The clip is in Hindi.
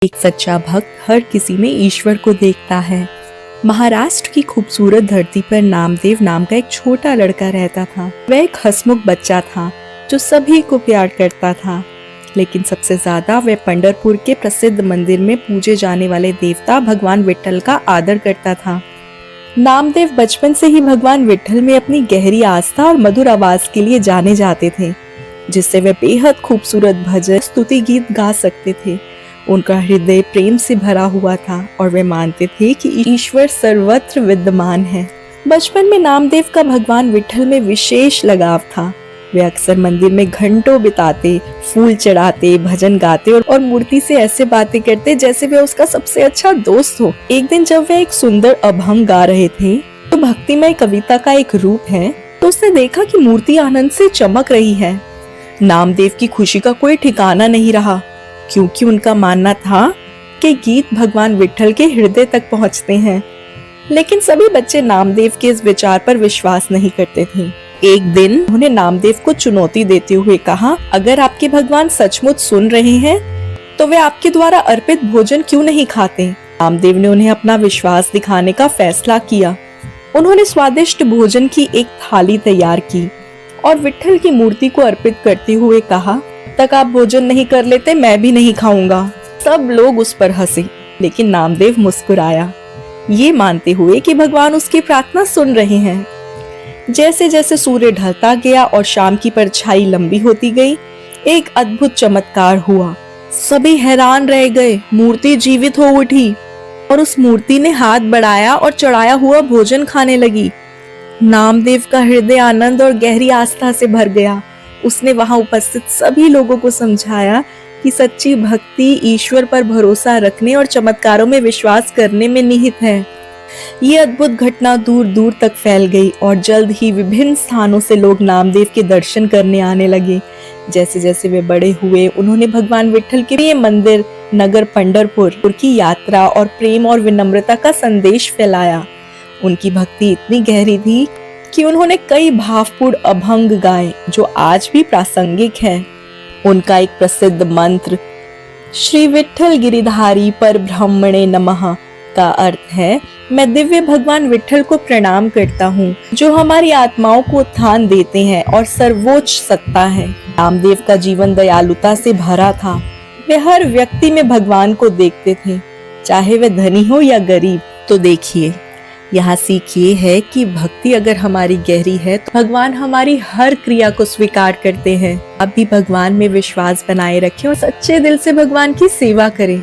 एक सच्चा भक्त हर किसी में ईश्वर को देखता है। महाराष्ट्र की खूबसूरत धरती पर नामदेव नाम का एक छोटा लड़का रहता था। वह एक हंसमुख बच्चा था जो सभी को प्यार करता था, लेकिन सबसे ज्यादा वह पंढरपुर के प्रसिद्ध मंदिर में पूजे जाने वाले देवता भगवान विट्ठल का आदर करता था। नामदेव बचपन से ही भगवान विट्ठल में अपनी गहरी आस्था और मधुर आवाज के लिए जाने जाते थे, जिससे वे बेहद खूबसूरत भजन स्तुति गीत गा सकते थे। उनका हृदय प्रेम से भरा हुआ था और वे मानते थे कि ईश्वर सर्वत्र विद्यमान है। बचपन में नामदेव का भगवान विट्ठल में विशेष लगाव था। वे अक्सर मंदिर में घंटों बिताते, फूल चढ़ाते, भजन गाते और मूर्ति से ऐसे बातें करते जैसे वे उसका सबसे अच्छा दोस्त हो। एक दिन जब वे एक सुंदर अभंग गा रहे थे, तो भक्तिमय कविता का एक रूप है, तो उसने देखा कि मूर्ति आनंद से चमक रही है। नामदेव की खुशी का कोई ठिकाना नहीं रहा, क्योंकि उनका मानना था कि गीत भगवान विट्ठल के हृदय तक पहुंचते हैं। लेकिन सभी बच्चे नामदेव के इस विचार पर विश्वास नहीं करते थे। एक दिन उन्होंने नामदेव को चुनौती देते हुए कहा, अगर आपके भगवान सचमुच सुन रहे हैं तो वे आपके द्वारा अर्पित भोजन क्यों नहीं खाते। नामदेव ने उन्हें अपना विश्वास दिखाने का फैसला किया। उन्होंने स्वादिष्ट भोजन की एक थाली तैयार की और विट्ठल की मूर्ति को अर्पित करते हुए कहा, तक आप भोजन नहीं कर लेते मैं भी नहीं खाऊंगा। सब लोग उस पर हंसे, लेकिन नामदेव मुस्कुराया, ये मानते हुए कि भगवान उसकी प्रार्थना सुन रहे हैं। जैसे जैसे सूर्य ढलता गया और शाम की परछाई लंबी होती गई, एक अद्भुत चमत्कार हुआ। सभी हैरान रह गए। मूर्ति जीवित हो उठी और उस मूर्ति ने हाथ बढ़ाया और चढ़ाया हुआ भोजन खाने लगी। नामदेव का हृदय आनंद और गहरी आस्था से भर गया। उसने वहां उपस्थित सभी लोगों को समझाया कि सच्ची भक्ति ईश्वर पर भरोसा रखने और चमत्कारों में विश्वास करने में निहित है। ये अद्भुत घटना दूर दूर तक फैल गई और जल्द ही विभिन्न स्थानों से लोग नामदेव के दर्शन करने आने लगे। जैसे जैसे वे बड़े हुए, उन्होंने भगवान विट्ठल के प्रिय मंदिर नगर पंढरपुर की यात्रा और प्रेम और विनम्रता का संदेश फैलाया। उनकी भक्ति इतनी गहरी थी कि उन्होंने कई भावपूर्ण अभंग गाए जो आज भी प्रासंगिक है। उनका एक प्रसिद्ध मंत्र श्री विट्ठल गिरिधारी पर ब्रह्मणे नमः का अर्थ है, मैं दिव्य भगवान विट्ठल को प्रणाम करता हूँ जो हमारी आत्माओं को उत्थान देते हैं और सर्वोच्च सत्ता है। नामदेव का जीवन दयालुता से भरा था। वे हर व्यक्ति में भगवान को देखते थे, चाहे वह धनी हो या गरीब। तो देखिए, यहाँ सीख ये है कि भक्ति अगर हमारी गहरी है तो भगवान हमारी हर क्रिया को स्वीकार करते हैं। आप भी भगवान में विश्वास बनाए रखें और सच्चे दिल से भगवान की सेवा करें।